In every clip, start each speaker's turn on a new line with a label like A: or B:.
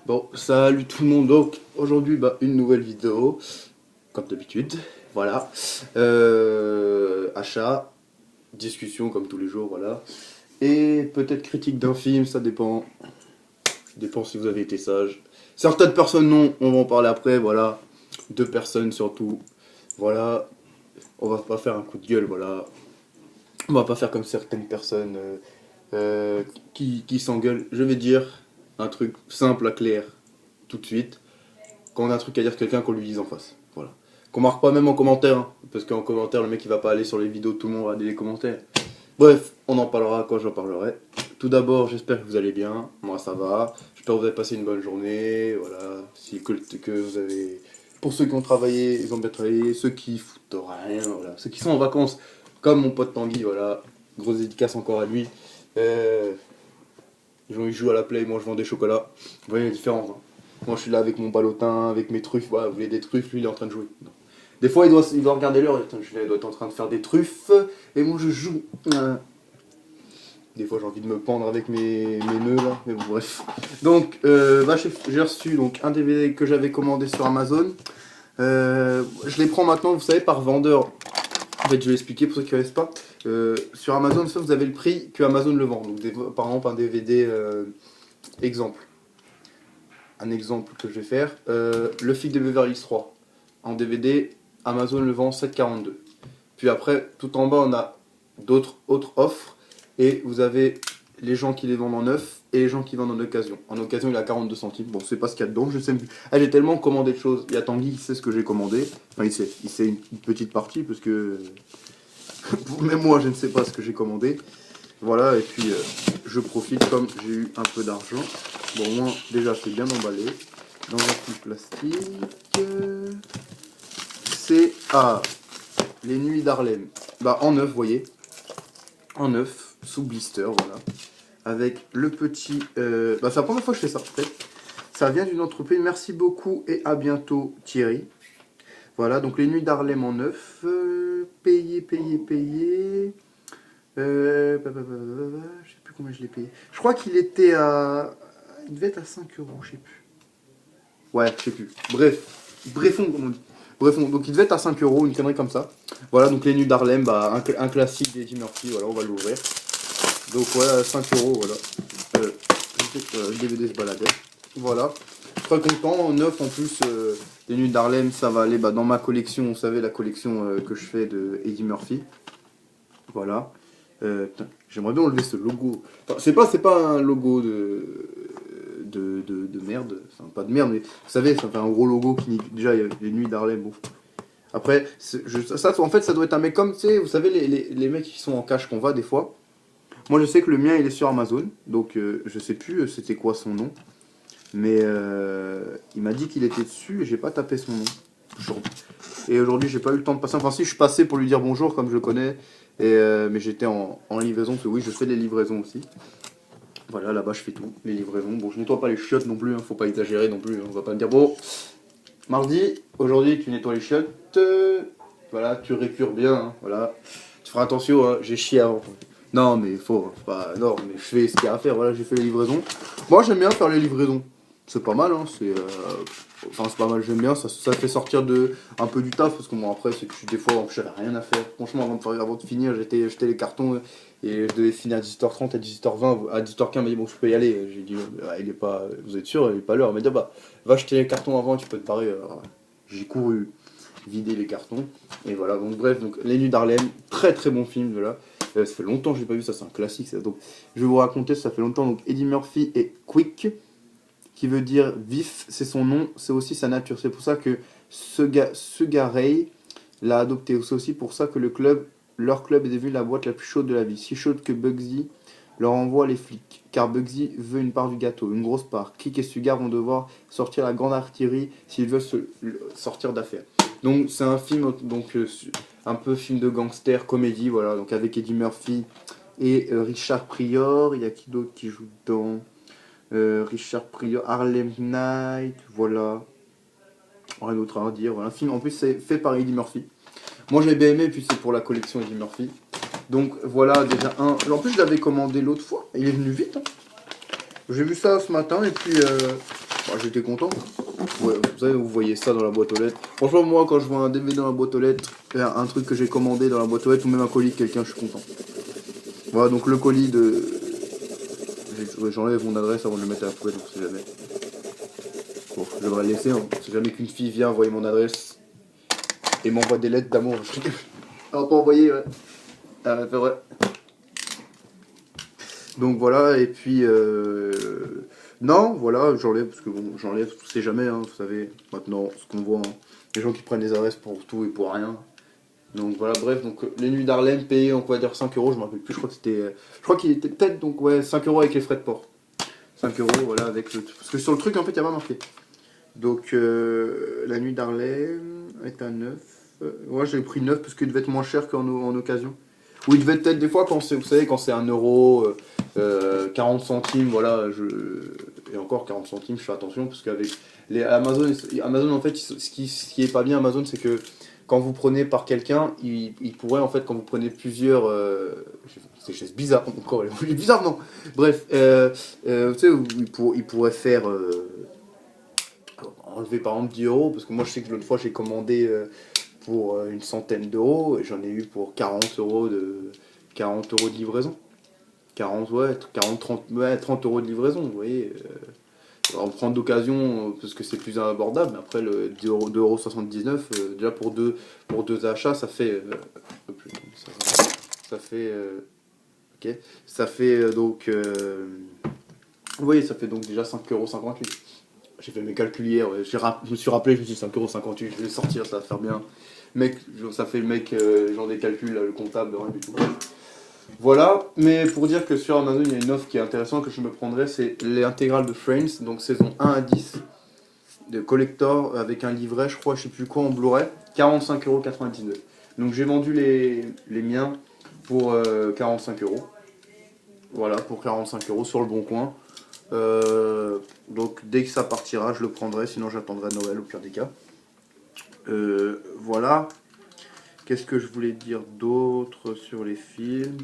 A: Bon, salut tout le monde, donc aujourd'hui une nouvelle vidéo, comme d'habitude, voilà. Achat, discussion comme tous les jours, voilà. Et peut-être critique d'un film, ça dépend. Dépend si vous avez été sage. Certaines personnes non, on va en parler après, voilà. Deux personnes surtout, voilà. On va pas faire un coup de gueule, voilà. On va pas faire comme certaines personnes qui s'engueulent. Je vais dire un truc simple à clair tout de suite. Quand on a un truc à dire à quelqu'un, qu'on lui dise en face. Voilà. Qu'on marque pas même en commentaire, hein, parce qu'en commentaire, le mec il va pas aller sur les vidéos, tout le monde va aller les commentaires. Bref, on en parlera quand j'en parlerai. Tout d'abord, j'espère que vous allez bien. Moi, ça va. J'espère que vous avez passé une bonne journée. Voilà. Si que vous avez. Pour ceux qui ont travaillé, ils ont bien travaillé. Ceux qui foutent rien, voilà. Ceux qui sont en vacances, comme mon pote Tanguy, voilà. Grosse dédicace encore à lui. Il joue à la play, moi je vends des chocolats. Vous voyez la différence. Hein. Moi je suis là avec mon ballotin, avec mes truffes. Voilà, vous voulez des truffes, lui il est en train de jouer. Non. Des fois il doit regarder l'heure, il doit être en train de faire des truffes. Et moi je joue. Des fois j'ai envie de me pendre avec mes nœuds là, mais bon bref. Donc j'ai reçu donc, un DVD que j'avais commandé sur Amazon. Je les prends maintenant, vous savez, par vendeur. En fait, je vais expliquer pour ceux qui ne connaissent pas. Sur Amazon, ça, vous avez le prix que Amazon le vend. Donc, par exemple, un DVD exemple. Un exemple que je vais faire. Le flic de Beverly Hills 3. En DVD, Amazon le vend 7,42. Puis après, tout en bas, on a d'autres autres offres. Et vous avez les gens qui les vendent en neuf et les gens qui vendent en occasion. En occasion, il a 42 centimes. Bon, c'est pas ce qu'il y a dedans, je sais plus. Ah, j'ai tellement commandé de choses. Il y a Tanguy qui sait ce que j'ai commandé. Enfin, il sait une petite partie, parce que même moi, je ne sais pas ce que j'ai commandé. Voilà, et puis je profite comme j'ai eu un peu d'argent. Bon, au moins, déjà, c'est bien emballé. Dans un petit plastique. C'est les nuits d'Harlem. En neuf, vous voyez. En neuf, sous blister, voilà. Avec le petit... c'est la première fois que je fais ça, en fait. Ça vient d'une entreprise. Merci beaucoup et à bientôt, Thierry. Voilà, donc les nuits d'Harlem en neuf. Payé. Je sais plus combien je l'ai payé. Je crois qu'il était à... Il devait être à 5 euros, je sais plus. Ouais, je sais plus. Brefons, comme on dit. Brefons, donc il devait être à 5 euros, une connerie comme ça. Voilà, donc les nuits d'Harlem, un classique d'Eddie Murphy, voilà, on va l'ouvrir. Donc voilà, 5 euros, voilà. Le DVD se baladait. Voilà. Très content, neuf en plus, les nuits d'Harlem, ça va aller dans ma collection, vous savez, la collection que je fais de Eddie Murphy. Voilà. J'aimerais bien enlever ce logo. Enfin, c'est pas un logo de merde. Enfin, pas de merde, mais vous savez, ça fait un gros logo qui... Déjà, il y a les nuits d'Harlem, bon. Après, ça, en fait, ça doit être un mec comme, tu sais, vous savez, les mecs qui sont en cash qu'on va des fois. Moi, je sais que le mien, il est sur Amazon. Donc, je sais plus c'était quoi son nom. Mais il m'a dit qu'il était dessus et j'ai pas tapé son nom. Et aujourd'hui, j'ai pas eu le temps de passer. Enfin, si, je suis passé pour lui dire bonjour, comme je le connais. Mais j'étais en livraison, parce que oui, je fais des livraisons aussi. Voilà, là-bas, je fais tout, les livraisons. Bon, je nettoie pas les chiottes non plus, hein, faut pas exagérer non plus. Hein, on va pas me dire, bon, mardi, aujourd'hui, tu nettoies les chiottes. Voilà, tu récures bien, hein, voilà. Tu feras attention, hein, j'ai chié avant. Non, mais faut pas. Non, mais je fais ce qu'il y a à faire, voilà, j'ai fait les livraisons. Moi, j'aime bien faire les livraisons. C'est pas mal, hein, Enfin, c'est pas mal, j'aime bien, ça fait sortir un peu du taf, parce que moi, après, c'est que des fois, j'avais rien à faire. Franchement, avant de finir, j'étais les cartons, et je devais finir à 18h30, à 18h20, à 18h15, il m'a dit, bon, je peux y aller. J'ai dit, il est pas, vous êtes sûr, il est pas l'heure. Il m'a dit, va acheter les cartons avant, tu peux te barrer. Alors, j'ai couru vider les cartons, et voilà, donc bref, donc Les Nuits d'Harlem, très très bon film, voilà. Ça fait longtemps que je l'ai pas vu, ça c'est un classique, ça. Donc, je vais vous raconter, ça fait longtemps, donc Eddie Murphy est quick, qui veut dire vif, c'est son nom, c'est aussi sa nature. C'est pour ça que Sugar Ray l'a adopté. C'est aussi pour ça que leur club est devenu la boîte la plus chaude de la vie. Si chaude que Bugsy leur envoie les flics. Car Bugsy veut une part du gâteau, une grosse part. Kik et Sugar vont devoir sortir la grande artillerie s'ils veulent sortir d'affaire. Donc c'est un film, un peu film de gangster, comédie, voilà. Donc avec Eddie Murphy et Richard Pryor. Il y a qui d'autre qui joue dedans? Richard Pryor, Harlem Night, voilà. Rien d'autre à redire. Voilà. Un film, en plus, c'est fait par Eddie Murphy. Moi, j'ai bien aimé, puis c'est pour la collection Eddie Murphy. Donc, voilà, déjà un. En plus, je l'avais commandé l'autre fois. Il est venu vite. Hein. J'ai vu ça ce matin et puis bah, j'étais content. Ouais, vous savez, vous voyez ça dans la boîte aux lettres. Franchement, moi, quand je vois un DVD dans la boîte aux lettres, un truc que j'ai commandé dans la boîte aux lettres ou même un colis de quelqu'un, je suis content. Voilà, donc le colis de... Ouais, j'enlève mon adresse avant de le mettre à la poubelle, donc c'est jamais. Bon, je devrais le laisser, hein. C'est jamais qu'une fille vient envoyer mon adresse et m'envoie des lettres d'amour. Alors, pas envoyer, ouais. Ah, c'est vrai. Donc voilà, et puis non, voilà, j'enlève parce que bon, j'enlève, on sait jamais, hein, vous savez, maintenant, ce qu'on voit, hein, les gens qui prennent des adresses pour tout et pour rien. Donc voilà, bref, donc les nuits d'Harlem payées, on va dire 5 euros, je me rappelle plus, je crois que c'était, je crois qu'il était peut-être, donc ouais, 5 euros avec les frais de port. 5 euros, voilà, avec le, parce que sur le truc, en fait, il n'y a pas marqué. Donc la nuit d'Harlem est à 9. Ouais, j'ai pris 9 parce qu'il devait être moins cher en occasion. Ou il devait être des fois, quand c'est, vous savez, quand c'est 1 euro, 40 centimes, voilà, et encore 40 centimes, je fais attention, parce qu'avec les Amazon en fait, ce qui est pas bien Amazon, c'est que quand vous prenez par quelqu'un, il pourrait, en fait, quand vous prenez plusieurs... c'est bizarre, encore, bizarre, non. Bref, tu sais, il pourrait faire... enlever par exemple 10 euros, parce que moi je sais que l'autre fois j'ai commandé pour une centaine d'euros et j'en ai eu pour 40 euros de livraison. 40, ouais, 40, 30, ouais, 30 euros de livraison, vous voyez. On prend d'occasion parce que c'est plus abordable, mais après le 2,79 €, déjà pour deux achats, ça fait. Ça fait. Ok. Ça fait donc. Vous voyez, ça fait donc déjà 5,58 €. J'ai fait mes calculs hier, ouais. Je me suis rappelé, je me suis dit 5,58 €, je vais sortir, ça va faire bien. Mec, ça fait le mec, genre des calculs, là, le comptable, rien du tout. Voilà, mais pour dire que sur Amazon, il y a une offre qui est intéressante que je me prendrais, c'est les intégrales de Friends, donc saison 1 à 10, de collector, avec un livret, je crois, je sais plus quoi, en Blu-ray, 45,99 €. Donc j'ai vendu les miens pour 45 €. Voilà, pour 45 € sur le bon coin. Donc dès que ça partira, je le prendrai, sinon j'attendrai Noël au pire des cas. Voilà. Qu'est-ce que je voulais dire d'autre sur les films?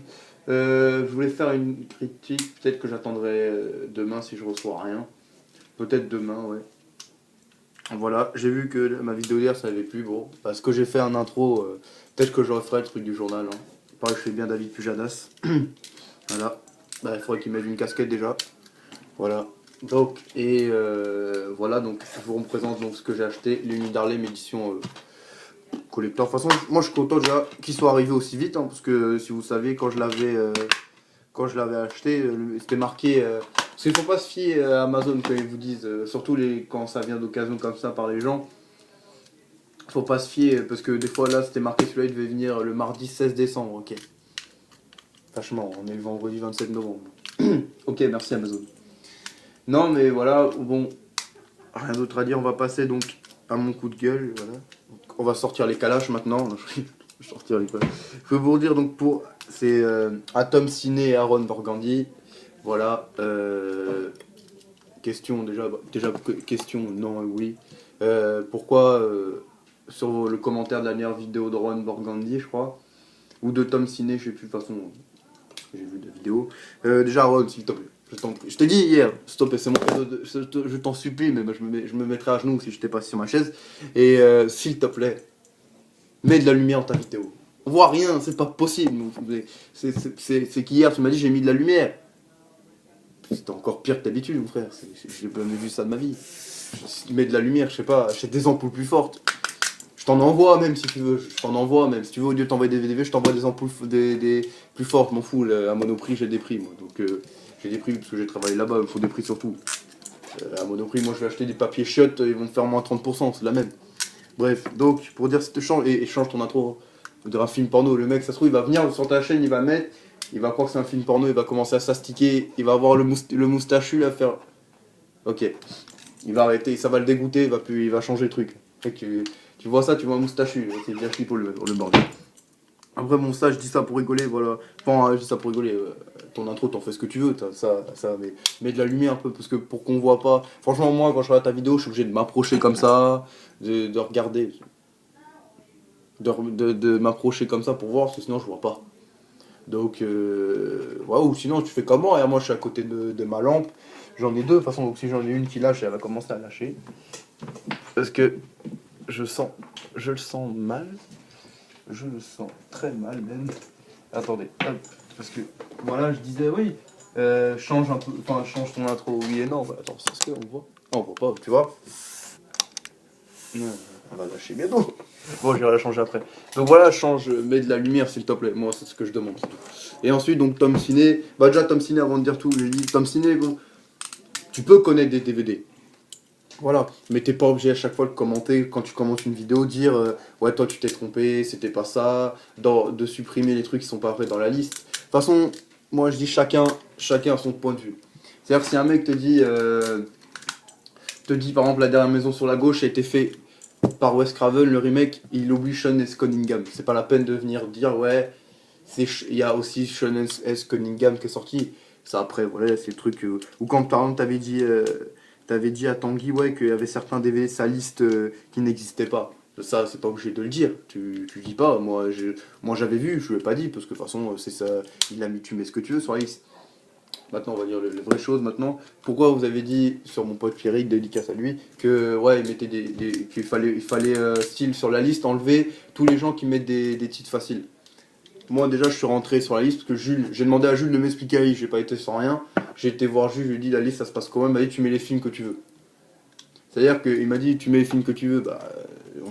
A: Je voulais faire une critique, peut-être que j'attendrai demain si je reçois rien. Peut-être demain, ouais. Voilà, j'ai vu que ma vidéo d'hier ça avait plu, bon. Parce que j'ai fait un intro, peut-être que je referai le truc du journal. Hein. Il paraît que je fais bien David Pujadas. Voilà. Bah, il faudrait qu'il mette une casquette déjà. Voilà. Donc, et voilà, donc je vous représente donc ce que j'ai acheté, l'Uni d'Harlem édition collector. De toute façon, moi je suis content déjà qu'il soit arrivé aussi vite, hein, parce que si vous savez, quand je l'avais acheté, c'était marqué. Parce qu'il ne faut pas se fier à Amazon quand ils vous disent, surtout quand ça vient d'occasion comme ça par les gens. Faut pas se fier, parce que des fois là c'était marqué celui-là il devait venir le mardi 16 décembre, ok. Franchement, on est le vendredi 27 novembre. Ok, merci Amazon. Non mais voilà, bon, rien d'autre à dire, on va passer donc à mon coup de gueule, voilà. Donc, on va sortir les calaches maintenant. Je vais sortir les calaches. Je peux vous dire donc c'est Atom Ciné et Aaron Burgundy. Voilà. Question déjà question non et oui. Pourquoi sur le commentaire de la dernière vidéo de Aaron Burgundy, je crois, ou de Tom Ciné, je sais plus de toute façon. J'ai vu de vidéo. Déjà Aaron, s'il te plaît. Je t'ai dit hier, stop, c'est mon je t'en supplie, mais je me mettrai à genoux si je t'ai pas sur ma chaise. Et s'il te plaît, mets de la lumière dans ta vidéo. On voit rien, c'est pas possible. C'est qu'hier tu m'as dit j'ai mis de la lumière. C'était encore pire que d'habitude, mon frère. J'ai jamais vu ça de ma vie. Mets de la lumière, je sais pas, achète des ampoules plus fortes. Je t'en envoie même si tu veux. Je t'en envoie même. Si tu veux, au lieu de t'envoyer des VDV, je t'envoie des ampoules des plus fortes. M'en fous, à Monoprix, j'ai des prix, moi. Donc, j'ai des prix parce que j'ai travaillé là-bas, il faut des prix surtout. À Monoprix, moi, je vais acheter des papiers chiottes, ils vont me faire moins 30%, c'est la même. Bref, donc, pour dire, si tu changes, et change ton intro. Faut dire un film porno, le mec, ça se trouve, il va venir sur ta chaîne, il va mettre, il va croire que c'est un film porno, il va commencer à s'astiquer, il va avoir le moustachu à faire. Ok. Il va arrêter, ça va le dégoûter, il va changer de truc. Tu vois ça, tu vois un moustachu, c'est bien fini pour le bordel. Après bon ça je dis ça pour rigoler, voilà. Enfin je dis ça pour rigoler, ton intro t'en fais ce que tu veux, mais mets de la lumière un peu parce que pour qu'on voit pas. Franchement moi quand je regarde ta vidéo je suis obligé de m'approcher comme ça, de regarder, de m'approcher comme ça pour voir parce que sinon je vois pas. Donc, ouais, ou sinon, tu fais comment? Regarde, moi, je suis à côté de ma lampe. J'en ai deux, de toute façon, donc si j'en ai une qui lâche, elle va commencer à lâcher. Parce que je sens, je le sens mal. Je le sens très mal, même. Attendez, hop, parce que, voilà, je disais, oui, change un peu, enfin, change ton intro, oui et non. Bah, attends, ça se fait, on voit. Ah, on voit pas, tu vois. On va lâcher bientôt. Bon, je vais la changer après. Donc voilà, change, mets de la lumière s'il te plaît. Moi, c'est ce que je demande. C'est tout. Et ensuite, donc Tom Ciné. Bah, déjà, Tom Ciné, avant de dire tout, j'ai dit Tom Ciné, bon, tu peux connaître des DVD. Voilà. Mais t'es pas obligé à chaque fois de commenter, quand tu commentes une vidéo, dire ouais, toi, tu t'es trompé, c'était pas ça. De supprimer les trucs qui sont pas vrais dans la liste. De toute façon, moi, je dis chacun a son point de vue. C'est-à-dire que si un mec te dit par exemple, la dernière maison sur la gauche a été fait par Wes Craven, le remake, il oublie Sean S. Cunningham. C'est pas la peine de venir dire, ouais, il y a aussi Sean S. Cunningham qui est sorti. Ça, après, voilà, c'est le truc. Ou quand, par exemple, t'avais dit à Tanguy, ouais, qu'il y avait certains DVD de sa liste qui n'existaient pas. Ça, c'est pas obligé de le dire. Tu dis pas. Moi, j'avais vu, je lui ai pas dit, parce que de toute façon, c'est ça. Il a mis, tu mets ce que tu veux sur la liste. Maintenant, on va dire les vraies choses maintenant. Pourquoi vous avez dit sur mon pote Pierrick, dédicace à lui, que ouais, il mettait qu'il fallait style sur la liste enlever tous les gens qui mettent des titres faciles. Moi déjà, je suis rentré sur la liste parce que j'ai demandé à Jules de m'expliquer. J'ai pas été sans rien. J'ai été voir Jules, je lui ai dit la liste ça se passe comment. Il m'a dit tu mets les films que tu veux. C'est-à-dire qu'il m'a dit tu mets les films que tu veux. Bah,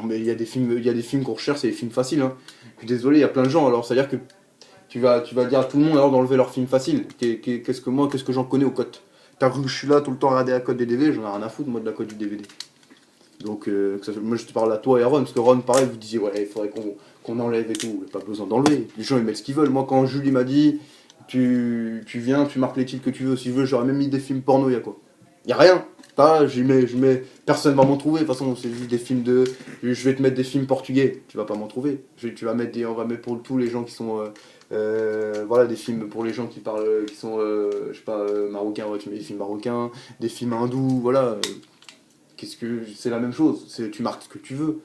A: il y a des films qu'on recherche, c'est des films faciles. Hein. Je suis désolé, il y a plein de gens. Alors c'est-à-dire que tu vas dire à tout le monde alors d'enlever leurs films faciles. Qu'est-ce que j'en connais aux cotes? T'as cru que je suis là tout le temps à regarder la cote des DVD, j'en ai rien à foutre moi de la cote du DVD. Donc moi je te parle à toi et à Ron, parce que Ron pareil vous disiez ouais il faudrait qu'on enlève et tout, pas besoin d'enlever. Les gens ils mettent ce qu'ils veulent. Moi quand Julie m'a dit tu viens, tu marques les titres que tu veux, si je veux j'aurais même mis des films porno, y a quoi? Y a rien. Pas, personne va m'en trouver. De toute façon, c'est juste des films de. Je vais te mettre des films portugais. Tu vas pas m'en trouver. Tu vas mettre on va mettre pour tous les gens qui sont. Voilà, des films pour les gens qui parlent, qui sont, je sais pas, marocains. Ouais, tu mets des films marocains, des films hindous. Voilà. C'est la même chose. Tu marques ce que tu veux.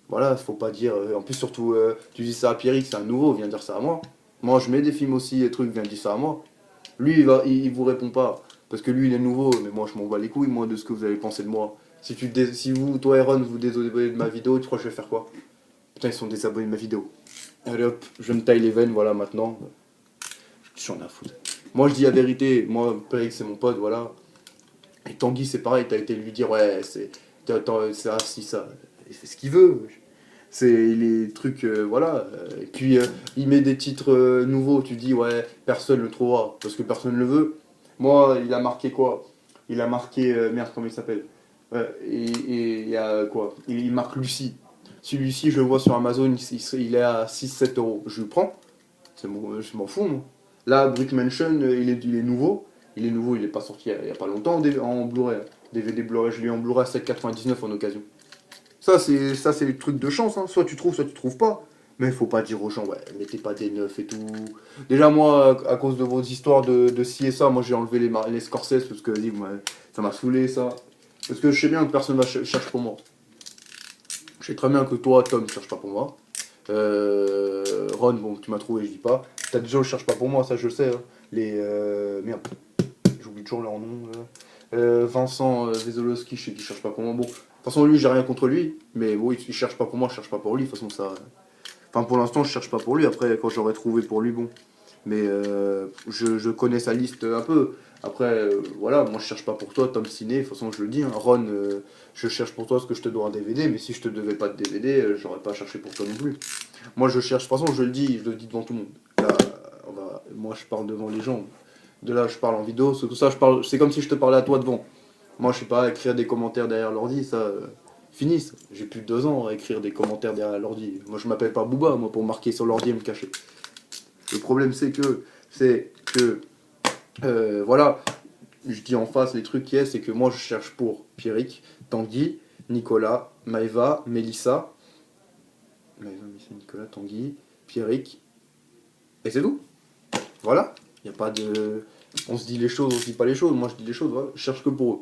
A: Voilà, faut pas dire. En plus, surtout, tu dis ça à Pierrick, c'est un nouveau. Viens dire ça à moi. Moi, je mets des films aussi, des trucs. Viens dire ça à moi. Lui, il vous répond pas. Parce que lui, il est nouveau, mais moi, je m'en bats les couilles, moi, de ce que vous avez pensé de moi. Si vous, toi, Aaron, vous désabonnez de ma vidéo, tu crois que je vais faire quoi? Putain, ils sont désabonnés de ma vidéo. Allez hop, je me taille les veines, voilà, maintenant. J'en ai à foutre. Moi, je dis la vérité. Moi, Périx, c'est mon pote, voilà. Et Tanguy, c'est pareil, t'as été lui dire, ouais, c'est si ça. Il fait ce qu'il veut. C'est les trucs, voilà. Et puis, il met des titres nouveaux, tu dis, ouais, personne le trouvera, parce que personne le veut. Moi, il a marqué quoi? Il a marqué, merde, comment il s'appelle? Et il y a quoi? Il marque Lucie. Celui-ci, je le vois sur Amazon, il est à 6-7 euros. Je le prends. Je m'en fous, moi. Là, Brick Mansion, il est nouveau. Il est nouveau, il est pas sorti il y a pas longtemps en Blu-ray. DVD Blu-ray, je l'ai en Blu-ray à 7,99 en occasion. Ça, c'est le truc de chance. Hein. Soit tu trouves pas. Mais faut pas dire aux gens, ouais, mettez pas des neufs et tout. Déjà, moi, à cause de vos histoires de ci et ça, moi j'ai enlevé les Scorsese parce que ça m'a saoulé ça. Parce que je sais bien que personne va chercher pour moi. Je sais très bien que toi, Tom, tu cherches pas pour moi. Ron, bon, tu m'as trouvé, je dis pas. T'as des gens qui cherchent pas pour moi, ça je sais. Hein. Merde, j'oublie toujours leur nom. Vincent Vezolowski, je sais qu'il cherche pas pour moi. Bon, de toute façon, lui, j'ai rien contre lui. Mais bon, il cherche pas pour moi, je cherche pas pour lui. De toute façon, ça. Enfin, pour l'instant, je cherche pas pour lui. Après, quand j'aurai trouvé pour lui, bon. Mais je connais sa liste un peu. Après, voilà, moi je cherche pas pour toi, Tom Ciné, de toute façon je le dis, hein. Ron, je cherche pour toi ce que je te dois un DVD, mais si je te devais pas de DVD, j'aurais pas cherché pour toi non plus. Moi je cherche, de toute façon je le dis devant tout le monde. Là, moi je parle devant les gens. De là je parle en vidéo, c'est tout ça, c'est comme si je te parlais à toi devant. Moi je sais pas écrire des commentaires derrière l'ordi, ça. Fini, ça. J'ai plus de 2 ans à écrire des commentaires derrière l'ordi. Moi je m'appelle pas Booba, moi pour marquer sur l'ordi et me cacher. Le problème c'est que voilà, je dis en face les trucs qui est, c'est que moi je cherche pour Pierrick, Tanguy, Nicolas, Maëva, Mélissa, Nicolas, Tanguy, Pierrick, et c'est tout. Voilà, il n'y a pas de. On se dit les choses, on se dit pas les choses. Moi je dis les choses, voilà. Je cherche que pour eux.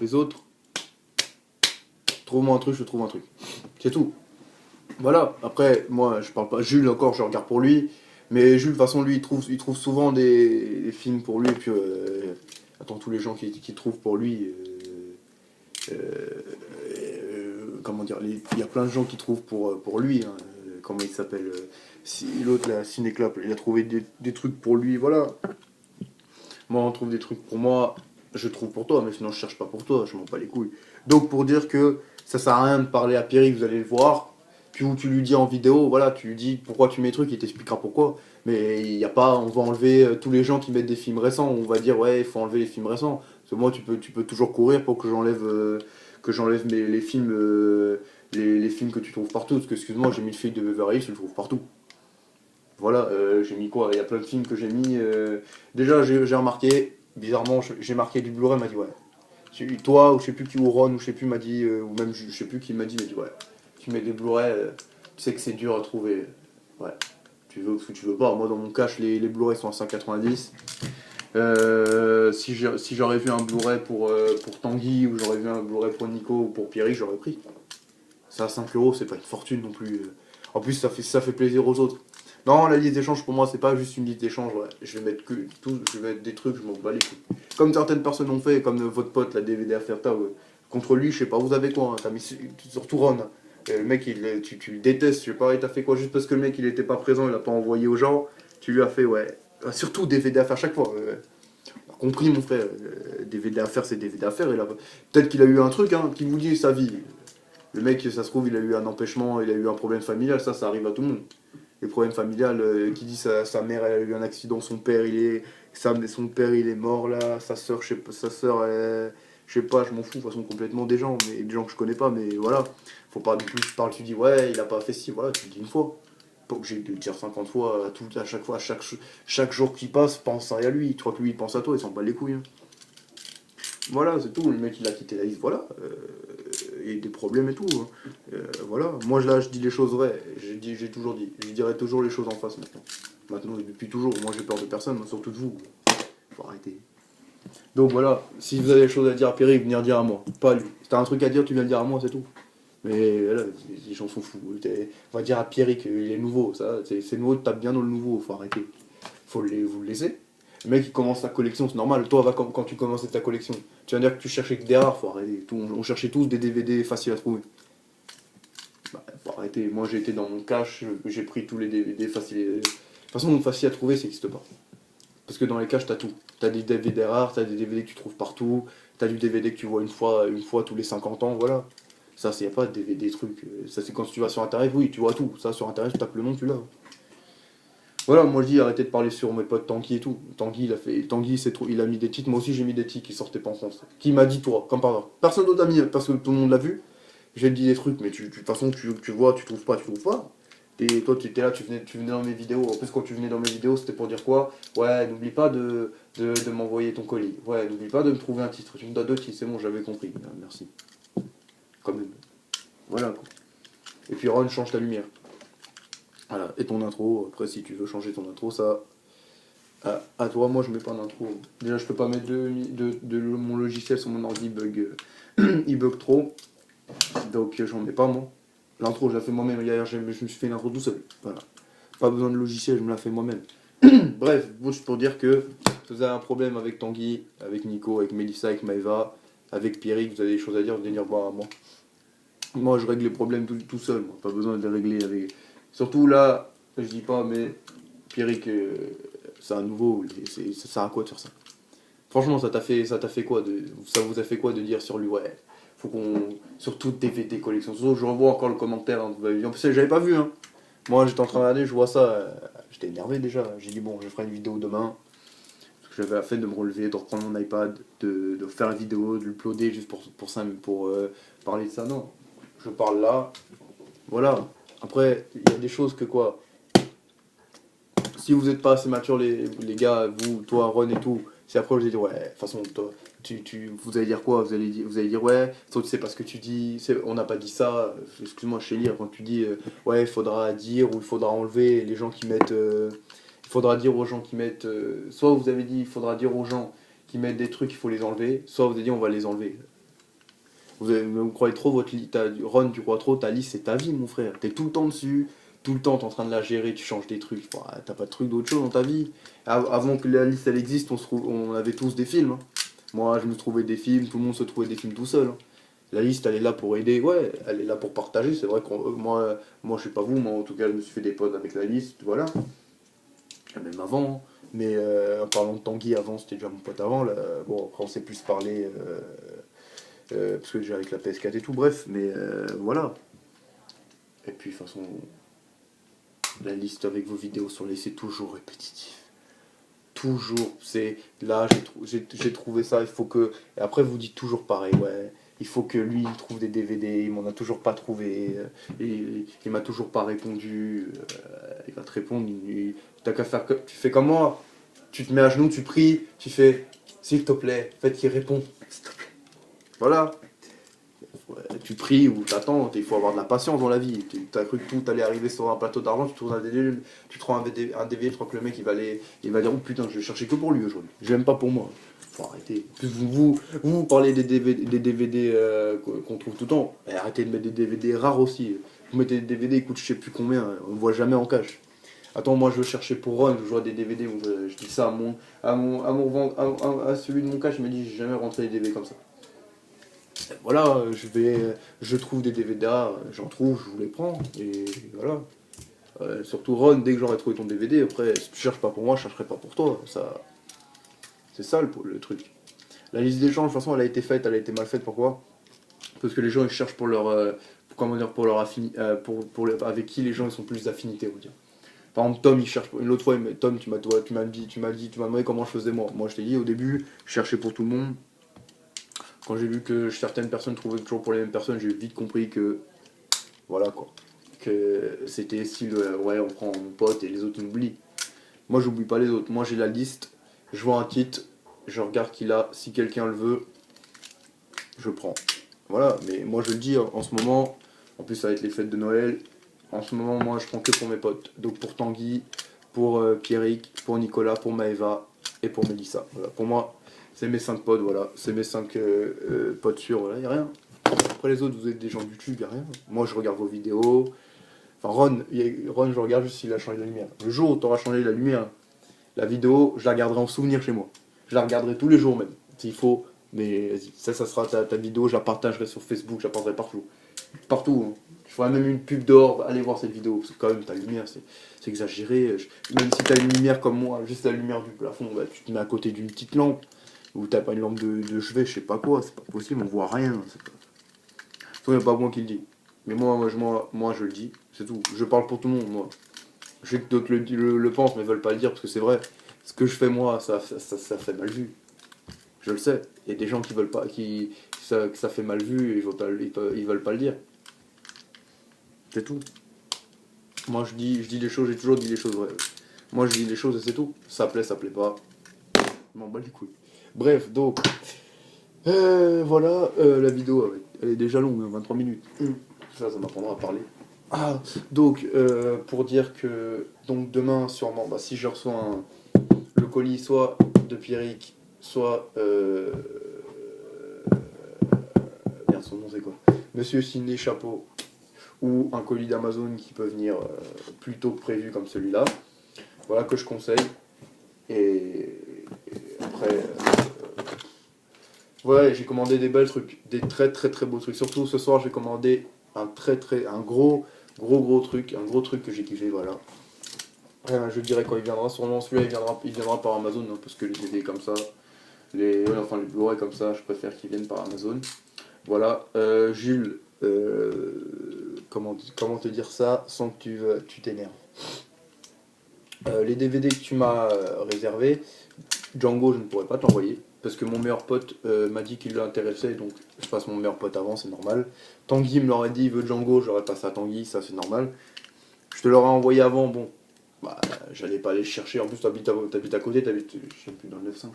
A: Les autres, trouve-moi un truc, je trouve un truc. C'est tout. Voilà, après, moi je parle pas. Jules encore, je regarde pour lui. Mais Jules, de toute façon, lui, il trouve souvent des films pour lui, et puis, attends, tous les gens qui trouvent pour lui, comment dire, il y a plein de gens qui trouvent pour lui, hein, comment il s'appelle, l'autre, la Cinéclap, il a trouvé des trucs pour lui, voilà. Moi, on trouve des trucs pour moi, je trouve pour toi, mais sinon, je cherche pas pour toi, je m'en bats les couilles. Donc, pour dire que ça sert à rien de parler à Pierre, vous allez le voir, puis où tu lui dis en vidéo, voilà, tu lui dis pourquoi tu mets le truc, il t'expliquera pourquoi. Mais il n'y a pas, on va enlever tous les gens qui mettent des films récents, on va dire ouais, il faut enlever les films récents. Parce que moi, tu peux toujours courir pour que j'enlève les films, les films que tu trouves partout. Parce que, excuse-moi, j'ai mis le film de Beverly Hills, tu le trouves partout. Voilà, j'ai mis quoi? Il y a plein de films que j'ai mis. Déjà, j'ai remarqué, bizarrement, j'ai marqué du Blu-ray, m'a dit ouais. Toi, ou je sais plus qui, ou Ron, ou je sais plus, m'a dit, ou même je sais plus qui m'a dit ouais. Tu mets des Blu-ray, tu sais que c'est dur à trouver. Ouais. Tu veux ou tu veux pas. Moi, dans mon cache, les Blu-ray sont à 5,90. Si j'aurais vu un Blu-ray pour Tanguy, ou j'aurais vu un Blu-ray pour Nico, ou pour Pierry, j'aurais pris. Ça à 5 euros, c'est pas une fortune non plus. En plus, ça fait plaisir aux autres. Non, la liste d'échange pour moi, c'est pas juste une liste d'échange. Ouais. Je vais mettre je vais mettre des trucs, je m'en bats les couilles. Comme certaines personnes ont fait, comme votre pote, la DVD Afterta. Ouais. Contre lui, je sais pas, vous avez quoi, hein, t'as mis surtout Ron. Le mec, tu le détestes, je sais pas, il t'a fait quoi juste parce que le mec il était pas présent, il a pas envoyé aux gens. Tu lui as fait, ouais. Surtout DVD à faire chaque fois. T'as compris, mon frère. DVD à faire, c'est DVD à faire. Peut-être qu'il a eu un truc hein, qui vous dit sa vie. Le mec, ça se trouve, il a eu un empêchement, il a eu un problème familial, ça arrive à tout le monde. Les problèmes familiales, qui dit sa mère elle a eu un accident, son père il est mort là, sa soeur, je sais pas, je m'en fous de toute façon complètement des gens, mais des gens que je connais pas, mais voilà. Faut pas non plus, tu parles, tu dis ouais, il a pas fait ci, voilà, tu le dis une fois. Pas obligé de le dire 50 fois, à chaque fois, chaque jour qui passe, pense à lui. Tu crois que lui il pense à toi, il s'en bat les couilles. Hein. Voilà, c'est tout. Le mec, il a quitté la liste, voilà. Et des problèmes et tout. Hein. Voilà. Moi, là, je dis les choses vraies. J'ai toujours dit. Je dirai toujours les choses en face maintenant. Maintenant, et depuis toujours. Moi, j'ai peur de personne, surtout de vous. Faut arrêter. Donc voilà. Si vous avez des choses à dire à Perry, venir dire à moi. Pas à lui. Si t'as un truc à dire, tu viens le dire à moi, c'est tout. Mais là, les gens sont fous. On va dire à Pierre qu'il est nouveau. Ça, c'est nouveau, tape bien dans le nouveau. Faut arrêter. Vous le laisser. Le mec, il commence sa collection, c'est normal. Toi, quand tu commençais ta collection, tu vas dire que tu cherchais que des rares, faut arrêter. On cherchait tous des DVD faciles à trouver. Bah, faut arrêter. Moi, j'ai été dans mon cache, j'ai pris tous les DVD faciles. De toute façon, facile à trouver, ça n'existe pas. Parce que dans les caches, t'as tout. T'as des DVD rares, t'as des DVD que tu trouves partout, t'as du DVD que tu vois une fois tous les 50 ans, voilà. Ça, c'est pas de DVD trucs. Ça, c'est quand tu vas sur internet, oui, tu vois tout. Ça, sur internet, tu tapes le nom, tu l'as. Voilà, moi je dis arrêtez de parler sur mes potes Tanguy et tout. Tanguy c'est trop, il a mis des titres, moi aussi j'ai mis des titres qui sortaient pas en France. Qui m'a dit toi, comme par hasard. Personne d'autre a mis, parce que tout le monde l'a vu. J'ai dit des trucs, mais de toute façon tu vois, tu trouves pas, tu trouves pas. Et toi tu étais là, tu venais dans mes vidéos. En plus quand tu venais dans mes vidéos, c'était pour dire quoi? Ouais, n'oublie pas de m'envoyer ton colis. Ouais, n'oublie pas de me trouver un titre. Tu me donnes deux titres, c'est bon, j'avais compris. Ah, merci. Quand même. Voilà quoi. Et puis Ron, change ta lumière. Voilà, et ton intro, après si tu veux changer ton intro, ça, à toi, moi je mets pas d'intro. Déjà je peux pas mettre mon logiciel sur mon ordi, il bug trop, donc j'en mets pas moi. L'intro je la fais moi-même, hier je me suis fait une intro tout seul, voilà. Pas besoin de logiciel, je me la fais moi-même. Bref, juste pour dire que si vous avez un problème avec Tanguy, avec Nico, avec Melissa, avec Maeva, avec Pierrick, vous avez des choses à dire, vous venez voir à moi. Moi je règle les problèmes tout seul, moi. Pas besoin de les régler avec... Surtout là, je dis pas, mais Pierrick, c'est un nouveau, ça sert à quoi de faire ça? Franchement, ça t'a fait quoi ça vous a fait quoi de dire sur lui, ouais, faut qu'on, sur toute DVD collection. Surtout, je revois encore le commentaire, hein, en plus j'avais pas vu, hein. Moi j'étais en train de regarder, je vois ça, j'étais énervé déjà. J'ai dit bon, je ferai une vidéo demain. Parce que j'avais la peine de me relever, de reprendre mon iPad, de faire la vidéo, de l'uploader juste pour ça, pour parler de ça. Non, je parle là, voilà. Après, il y a des choses que quoi. Si vous n'êtes pas assez mature, les gars, vous, toi, Ron et tout, c'est après je vais dire, ouais, de toute façon, toi, vous allez dire quoi vous allez dire, ouais, toi, tu sais pas ce que tu dis, on n'a pas dit ça, excuse-moi, je sais lire, quand tu dis, ouais, il faudra dire ou il faudra enlever les gens qui mettent, il faudra dire aux gens qui mettent, soit vous avez dit, il faudra dire aux gens qui mettent des trucs, il faut les enlever, soit vous avez dit, on va les enlever. Vous croyez trop votre liste, Ron, tu crois trop, ta liste, c'est ta vie, mon frère, t'es tout le temps dessus. tout le temps t'es en train de la gérer, tu changes des trucs. Bon, t'as pas de truc d'autre chose dans ta vie. Avant que la liste elle existe, on avait tous des films. Hein. Moi, je me trouvais des films, tout le monde se trouvait des films tout seul. Hein. La liste, elle est là pour aider, ouais, elle est là pour partager. C'est vrai que moi, je sais pas vous, moi, en tout cas, je me suis fait des potes avec la liste, voilà. Même avant. Hein. Mais en parlant de Tanguy, avant, c'était déjà mon pote avant. Là. Bon, après, on s'est plus parlé, parce que déjà avec la PS4 et tout, bref, mais voilà. Et puis, de toute façon, la liste avec vos vidéos sur les, c'est toujours répétitif. Toujours, c'est là, j'ai trouvé ça, il faut que. Et après, vous dites toujours pareil, ouais. Il faut que lui, il trouve des DVD, il m'en a toujours pas trouvé, il m'a toujours pas répondu, il va te répondre, t'as qu'à faire, tu fais comme moi, tu te mets à genoux, tu pries, tu fais, s'il te plaît, faites qu'il réponde, s'il te plaît. Voilà, tu pries ou t'attends, il faut avoir de la patience dans la vie. Tu as cru que tout allait arriver sur un plateau d'argent, tu trouves un DVD, tu trouves un DVD, je crois que le mec il va dire oh putain, je vais chercher que pour lui aujourd'hui. Je l'aime pas pour moi. Faut arrêter. Vous parlez des DVD qu'on trouve tout le temps. Mais arrêtez de mettre des DVD rares aussi. Vous mettez des DVD, ils coûtent je sais plus combien, on ne voit jamais en cash. Attends, moi je veux chercher pour Ron, je vois des DVD, je dis ça à celui de mon cash, je me dis j'ai jamais rentré des DVD comme ça. Voilà, je trouve des DVD, j'en trouve, je vous les prends, et voilà. Surtout Ron, dès que j'aurai trouvé ton DVD, après, si tu cherches pas pour moi, je chercherai pas pour toi. Ça, c'est ça le truc. La liste des gens, de toute façon, elle a été faite, elle a été mal faite, pourquoi? Parce que les gens, ils cherchent pour leur, comment dire, pour leur avec qui les gens ils sont plus d'affinité, on va dire. Par exemple, Tom, il cherche, une autre fois, Tom, tu m'as demandé comment je faisais moi. Moi, je t'ai dit, au début, je cherchais pour tout le monde. Quand j'ai vu que certaines personnes trouvaient toujours pour les mêmes personnes, j'ai vite compris que, voilà quoi, que c'était style, ouais, on prend mon pote et les autres on oublie. Moi, j'oublie pas les autres. Moi, j'ai la liste, je vois un titre, je regarde qui l'a, si quelqu'un le veut, je prends. Voilà, mais moi, je le dis, en ce moment, en plus, ça va être les fêtes de Noël, en ce moment, moi, je prends que pour mes potes. Donc, pour Tanguy, pour Pierrick, pour Nicolas, pour Maëva et pour Mélissa. Voilà, pour moi, c'est mes 5 potes, voilà. C'est mes 5 potes sûrs, voilà, y a rien. Après les autres, vous êtes des gens du YouTube, y a rien. Moi, je regarde vos vidéos. Enfin, Ron, je regarde juste s'il a changé la lumière. Le jour où tu auras changé la lumière, la vidéo, je la garderai en souvenir chez moi. Je la regarderai tous les jours même, s'il faut. Mais vas-y, ça sera ta vidéo, je la partagerai sur Facebook, je la partagerai partout. Partout, hein. Je ferai même une pub dehors, allez voir cette vidéo, parce que quand même ta lumière c'est exagéré. Même si t'as une lumière comme moi, juste la lumière du plafond, bah, tu te mets à côté d'une petite lampe, ou t'as pas une lampe de chevet, je sais pas quoi, c'est pas possible, on voit rien. C'est pas moi qui le dis. Mais moi je le dis, c'est tout. Je parle pour tout le monde, moi. Je sais que d'autres le pensent, mais veulent pas le dire, parce que c'est vrai. Ce que je fais moi, ça fait mal vu. Je le sais. Il y a des gens qui veulent pas, que ça fait mal vu, et ils veulent pas le dire. C'est tout. Moi je dis les choses, j'ai toujours dit les choses vraies. Moi je dis les choses et c'est tout. Ça plaît pas. Je m'en bats les couilles. Bref, donc. Voilà, la vidéo elle est déjà longue, hein, 23 minutes. Ça m'apprendra à parler. Ah, donc pour dire que donc demain sûrement, bah, si je reçois le colis soit de Pierrick, soit merde, son nom c'est quoi? Monsieur Ciné Chapeau, ou un colis d'Amazon qui peut venir plus tôt que prévu comme celui-là. Voilà que je conseille. Et après, ouais, j'ai commandé des belles trucs, des très très très beaux trucs. Surtout ce soir, j'ai commandé un gros truc, un gros truc que j'ai kiffé, voilà. Je dirais quand il viendra, sûrement celui-là il viendra par Amazon, hein, parce que les DVD comme ça, les Blu-ray comme ça, je préfère qu'ils viennent par Amazon. Voilà, Jules, comment te dire ça sans que tu t'énerves. Les DVD que tu m'as réservés, Django, je ne pourrais pas t'envoyer. Parce que mon meilleur pote m'a dit qu'il l'intéressait, donc je passe mon meilleur pote avant, c'est normal. Tanguy me l'aurait dit, il veut Django, j'aurais passé à Tanguy, ça c'est normal. Je te l'aurais envoyé avant, bon, bah, j'allais pas aller le chercher. En plus, t'habites à côté, je sais plus, dans le 9-5, je crois.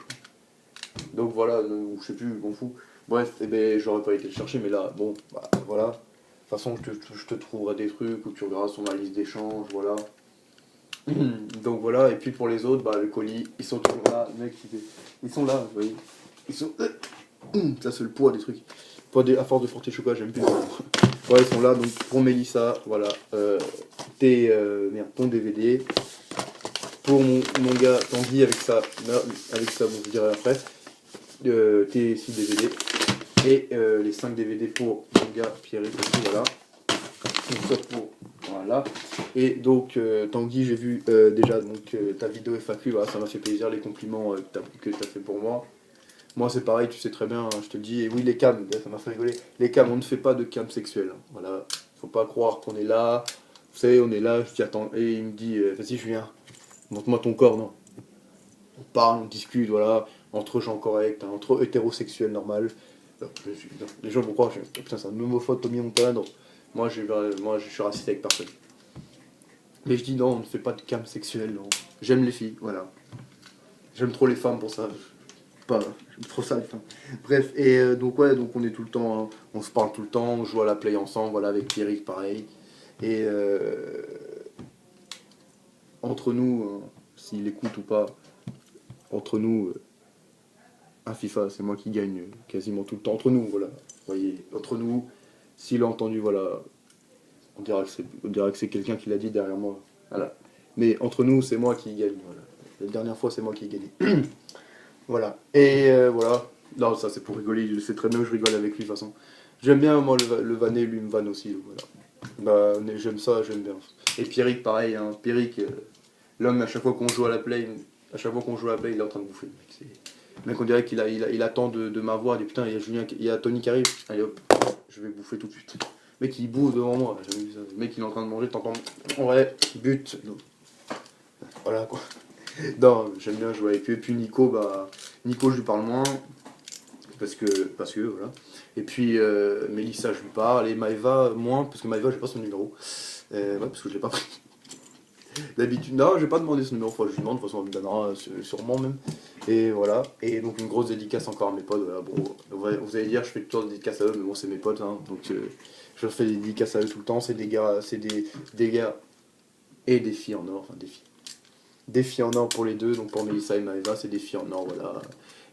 A: Donc voilà, je sais plus, je m'en fous. Bref, eh ben, j'aurais pas été le chercher, mais là, bon, bah voilà. De toute façon, je te trouverai des trucs, ou tu regarderas sur ma liste d'échanges, voilà. Donc voilà, et puis pour les autres, bah, le colis, ils sont toujours là, mec, ils sont là, vous voyez. Ils sont... Ça c'est le poids des trucs. À force de porter chocolat, j'aime plus. Ouais, ils sont là, donc pour Mélissa, voilà, ton DVD. Pour mon gars Tanguy avec ça, bon, je dirai après, tes 6 DVD. Et les 5 DVD pour mon gars Pierrick aussi, voilà. Donc ça pour, voilà. Et donc Tanguy, j'ai vu déjà donc, ta vidéo FAQ, voilà, ça m'a fait plaisir, les compliments que t'as fait pour moi. Moi c'est pareil, tu sais très bien, hein, je te le dis, et oui les cams, ça m'a fait rigoler. Les cams, on ne fait pas de cams sexuels, hein, voilà. Faut pas croire qu'on est là, vous savez, on est là, je dis attends, et il me dit, vas-y Julien, montre-moi ton corps, non. On parle, on discute, voilà, entre gens corrects, hein, entre hétérosexuels normal. Non, non, les gens vont croire, putain c'est un homophobe Tommy Montana, non. Moi je suis raciste avec personne. Mais je dis non, on ne fait pas de cam sexuel, non. J'aime les filles, voilà. J'aime trop les femmes pour ça. Pas, j'aime trop ça les femmes. Bref, et donc ouais, donc on est tout le temps, hein, on se parle tout le temps, on joue à la play ensemble, voilà, avec Pierrick pareil. Et entre nous, s'il écoute ou pas, entre nous, un FIFA, c'est moi qui gagne quasiment tout le temps. Entre nous, voilà. Vous voyez, entre nous, s'il a entendu, voilà, on dirait que c'est quelqu'un qui l'a dit derrière moi. Voilà. Mais entre nous, c'est moi qui gagne. Voilà. La dernière fois, c'est moi qui ai gagné. Voilà. Et voilà. Non, ça c'est pour rigoler. Je sais très bien que je rigole avec lui de toute façon. J'aime bien, moi, le vanner, lui me vanne aussi. Donc, voilà. Bah, j'aime ça, j'aime bien. Et Pierrick, pareil. Hein. Pierrick, l'homme, à chaque fois qu'on joue à la play, il est en train de bouffer. Le mec, on dirait il attend de ma voix. Il dit putain, il y a Julien, il y a Tony qui arrive. Allez hop, je vais bouffer tout de suite. Le mec, il bouffe devant moi. J'ai jamais vu ça. Le mec, il est en train de manger, t'entends. Ouais, but. Donc, voilà quoi. Non, j'aime bien jouer avec lui. Et puis Nico, Nico, je lui parle moins. Parce que voilà. Et puis Mélissa, je lui parle. Et Maëva, moins. Parce que Maëva, j'ai pas son numéro. Ouais, parce que je l'ai pas pris. D'habitude, non, j'ai pas demandé son numéro. Enfin, je lui demande. De toute façon, on me donnera sûrement même. Et voilà. Et donc, une grosse dédicace encore à mes potes. Voilà, bon, vous allez dire, je fais toujours des dédicaces à eux. Mais bon, c'est mes potes. Hein, donc, je fais des dédicaces à eux tout le temps. C'est des gars. C'est des gars et des filles en or. Enfin, des filles. Des filles en or pour les deux, donc pour Mélissa et Maëva, c'est des filles en or, voilà.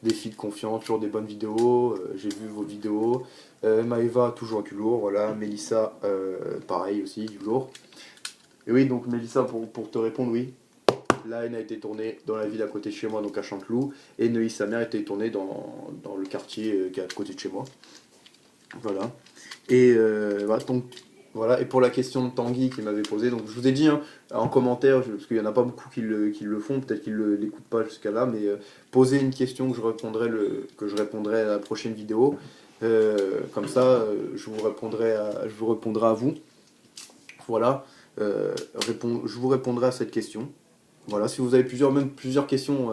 A: Des filles de confiance, toujours des bonnes vidéos, j'ai vu vos vidéos. Maëva, toujours du lourd, voilà. Mélissa, pareil aussi, du lourd. Et oui, donc Mélissa, pour te répondre, oui. La haine a été tournée dans la ville à côté de chez moi, donc à Chanteloup. Et Neuilly, sa mère, a été tournée dans le quartier qui est à côté de chez moi. Voilà. Et voilà, donc, voilà. Et pour la question de Tanguy qui m'avait posée, donc je vous ai dit hein, en commentaire, parce qu'il n'y en a pas beaucoup qui le font, peut-être qu'ils ne l'écoutent pas jusqu'à là, mais posez une question que je répondrai à la prochaine vidéo. Comme ça, je vous répondrai à vous. Voilà. Je vous répondrai à cette question. Voilà, si vous avez même plusieurs questions,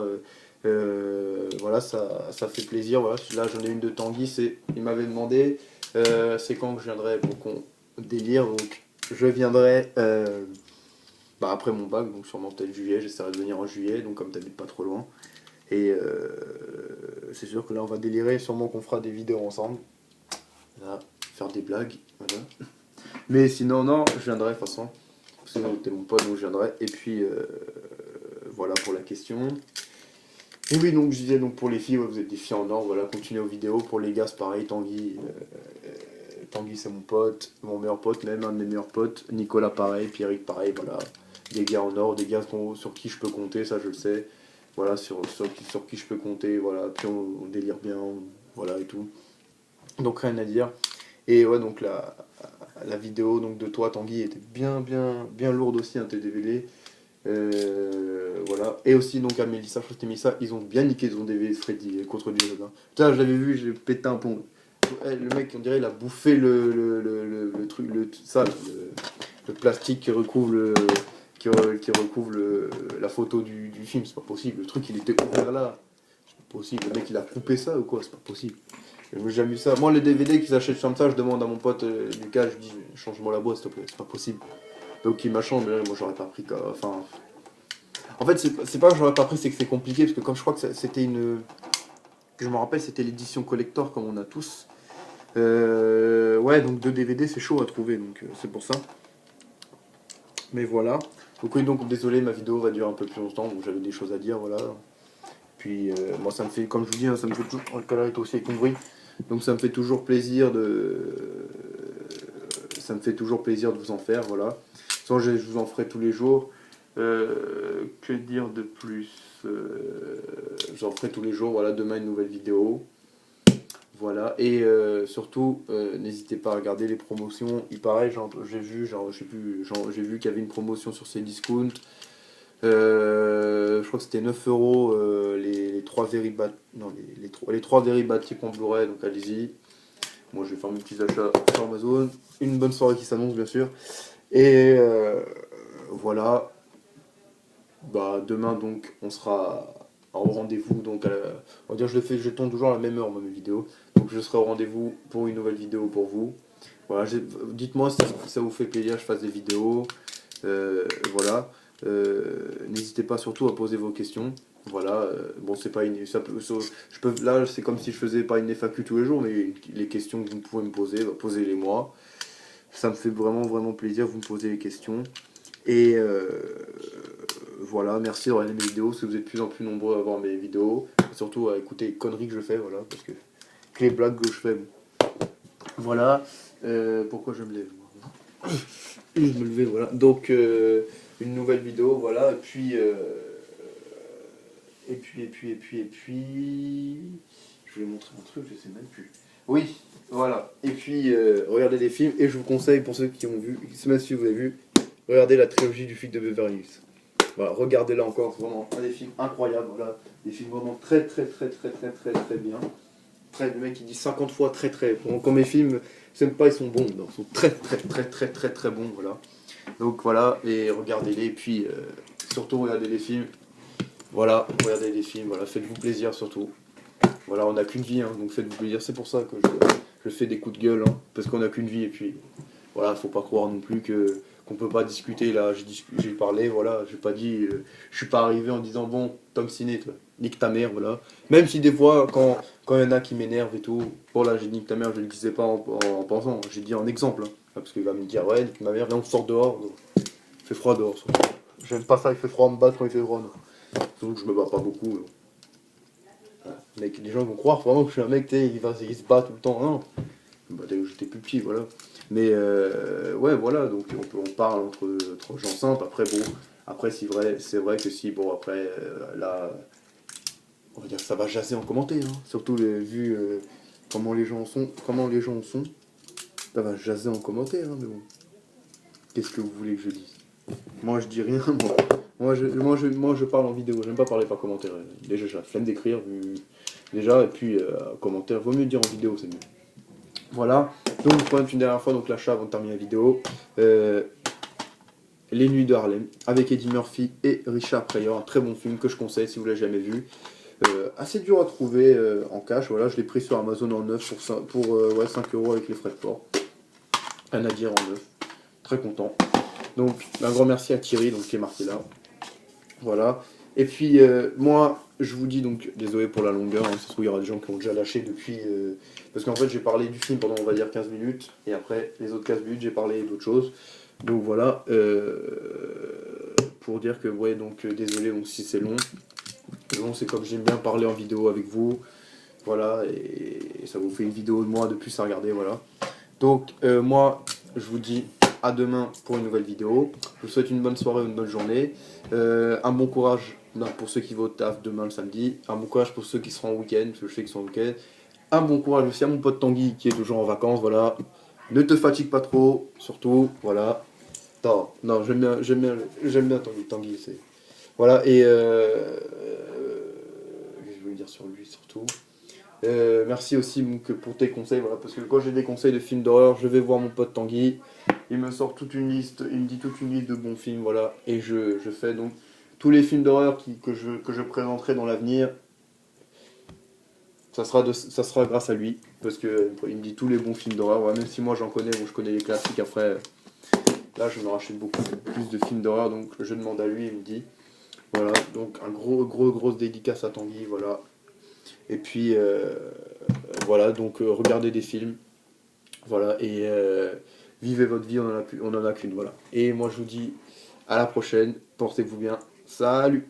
A: voilà, ça fait plaisir. Voilà, là j'en ai une de Tanguy, il m'avait demandé c'est quand que je viendrai pour qu'on délire. Donc je viendrai après mon bac, donc sûrement peut-être juillet, j'essaierai de venir en juillet, donc comme t'habites pas trop loin. Et c'est sûr que là on va délirer, sûrement qu'on fera des vidéos ensemble. Là, faire des blagues, voilà. Mais sinon non, je viendrai de toute façon. Sinon t'es mon pote, donc je viendrai. Et puis voilà pour la question. Et oui, donc je disais, donc pour les filles, ouais, vous êtes des filles en or, voilà, continuez aux vidéos. Pour les gars, c'est pareil, Tanguy c'est mon pote, mon meilleur pote, même un de mes meilleurs potes. Nicolas pareil, Pierrick pareil, voilà. Des gars en or, des gars sur qui je peux compter, ça je le sais. Voilà, sur qui je peux compter, voilà. Puis on délire bien, voilà et tout. Donc rien à dire. Et ouais, donc la vidéo donc, de toi, Tanguy, était bien lourde aussi, un TDVD. Voilà. Et aussi donc à Mélissa, je crois que c'était Mélissa, ils ont bien niqué son DVD Freddy contre Dieu. Putain, je l'avais vu, j'ai pété un pont. Le mec, on dirait, il a bouffé le truc, le plastique qui recouvre la photo du film. C'est pas possible. Le truc, il était ouvert là. C'est pas possible. Le mec, il a coupé ça ou quoi? C'est pas possible. J'ai jamais vu ça. Moi, les DVD qu'ils achètent comme ça, je demande à mon pote Lucas, je dis, change-moi la boîte, s'il te plaît. C'est pas possible. Donc, il m'a changé, mais moi, j'aurais pas pris. Enfin. En fait, c'est pas que j'aurais pas pris, c'est que c'est compliqué, parce que comme je crois que c'était une. Je me rappelle, c'était l'édition collector, comme on a tous. Ouais, donc 2 DVD, c'est chaud à trouver, donc c'est pour ça. Mais voilà. Donc oui, donc désolé, ma vidéo va durer un peu plus longtemps, donc j'avais des choses à dire, voilà. Puis moi, ça me fait, comme je vous dis, hein, ça me fait toujours. Le canal est aussi avec mon bruit. Donc ça me fait toujours plaisir ça me fait toujours plaisir de vous en faire, voilà. Sans je vous en ferai tous les jours. Que dire de plus? J'en ferai tous les jours, voilà, demain une nouvelle vidéo. Voilà, et surtout, n'hésitez pas à regarder les promotions. Il paraît, j'ai vu, je sais plus, j'ai vu qu'il y avait une promotion sur Cdiscount. Je crois que c'était 9 euros les 3 non, les 3 Veribatiques en Blu-ray, donc allez-y. Moi je vais faire mes petits achats sur Amazon. Une bonne soirée qui s'annonce, bien sûr. Et voilà. Bah, demain, donc, on sera au rendez-vous. Donc, on va dire, je tourne toujours à la même heure, moi, mes vidéos. Donc, je serai au rendez-vous pour une nouvelle vidéo pour vous. Voilà, dites-moi si ça vous fait plaisir que je fasse des vidéos. Voilà. N'hésitez pas surtout à poser vos questions. Voilà. Bon, c'est pas une. Là, c'est comme si je faisais pas une FAQ tous les jours, mais les questions que vous pouvez me poser, bah, posez-les moi. Ça me fait vraiment, vraiment plaisir. Vous me posez les questions. Et voilà, merci d'avoir aimé mes vidéos, parce que vous êtes de plus en plus nombreux à voir mes vidéos, et surtout à écouter les conneries que je fais, voilà, parce que les blagues que je fais, bon. Voilà, pourquoi je me lève, moi? Je me levais, voilà, donc une nouvelle vidéo, voilà, je vais montrer un truc, je sais même plus. Oui, voilà, et puis regardez des films, et je vous conseille, pour ceux qui ont vu, même si vous avez vu, regardez la trilogie du flic de Beverly Hills. Voilà, regardez-la encore, c'est vraiment un des films incroyables, voilà, des films vraiment très très très très très très très bien. Le mec il dit 50 fois très très. Bon, quand mes films, j'aime pas, ils sont bons, donc ils sont très très très très très très bons, voilà. Donc voilà, et regardez-les, et puis surtout regardez les films. Voilà, regardez les films, voilà, faites-vous plaisir surtout. Voilà, on n'a qu'une vie, hein, donc faites-vous plaisir, c'est pour ça que je fais des coups de gueule, hein, parce qu'on n'a qu'une vie, et puis voilà, faut pas croire non plus qu'on peut pas discuter, là, j'ai parlé, voilà, j'ai pas dit, je suis pas arrivé en disant, bon, Tom Ciné, toi, nique ta mère, voilà. Même si des fois, quand il y en a qui m'énervent et tout, bon là, j'ai dit nique ta mère, je le disais pas en pensant, j'ai dit en exemple, hein, parce qu'il va me dire, ouais, nique ma mère, là on sort dehors, donc, il fait froid dehors, surtout. J'aime pas ça, il fait froid à me battre quand il fait froid, non. Surtout que je me bats pas beaucoup, mais bon. Voilà. Mec, les gens vont croire vraiment que je suis un mec, tu sais, il se bat tout le temps, non. Bah, j'étais plus petit, voilà. Mais ouais, voilà, donc on parle entre gens simples. Après, bon, après c'est vrai que si, bon, après, là, on va dire que ça va jaser en commenter, hein. Surtout vu comment les gens sont, ça va jaser en commentaire, hein, mais bon. Qu'est-ce que vous voulez que je dise? Moi, je dis rien, moi. Moi, je parle en vidéo, j'aime pas parler par commentaire. Déjà, j'ai la flemme d'écrire, déjà, et puis, commentaire, vaut mieux dire en vidéo, c'est mieux. Voilà, donc je prends une dernière fois, donc l'achat avant de terminer la vidéo. Les Nuits de Harlem, avec Eddie Murphy et Richard Pryor, un très bon film que je conseille si vous l'avez jamais vu. Assez dur à trouver en cash, voilà, je l'ai pris sur Amazon en neuf pour ouais, 5 euros avec les frais de port. Rien à dire en neuf, très content. Donc un grand merci à Thierry, donc, qui est marqué là. Voilà, et puis moi je vous dis donc, désolé pour la longueur, hein, ça se trouve il y aura des gens qui ont déjà lâché depuis, parce qu'en fait j'ai parlé du film pendant on va dire 15 minutes, et après les autres 15 minutes j'ai parlé d'autres choses, donc voilà, pour dire que ouais, donc désolé donc, si c'est long, c'est comme j'aime bien parler en vidéo avec vous, voilà, et ça vous fait une vidéo de moi de plus à regarder, voilà. Donc moi je vous dis à demain pour une nouvelle vidéo. Je vous souhaite une bonne soirée ou une bonne journée. Un bon courage pour ceux qui vont au taf demain le samedi. Un bon courage pour ceux qui seront en week-end, parce que je sais qu'ils sont en week-end. Un bon courage aussi à mon pote Tanguy qui est toujours en vacances, voilà. Ne te fatigue pas trop, surtout, voilà. Non, j'aime bien Tanguy, c'est... Voilà, et je voulais dire sur lui surtout. Merci aussi donc, pour tes conseils, voilà, parce que quand j'ai des conseils de films d'horreur, je vais voir mon pote Tanguy, il me sort toute une liste, il me dit toute une liste de bons films, voilà, et je fais donc tous les films d'horreur que je présenterai dans l'avenir, ça sera grâce à lui, parce que il me dit tous les bons films d'horreur, voilà, même si moi j'en connais, bon, je connais les classiques, après, là je me rachète beaucoup plus de films d'horreur, donc je demande à lui, il me dit, voilà, donc un grosse dédicace à Tanguy, voilà. Et puis voilà, donc regardez des films, voilà, et vivez votre vie, on en a qu'une, voilà. Et moi je vous dis à la prochaine, portez-vous bien, salut!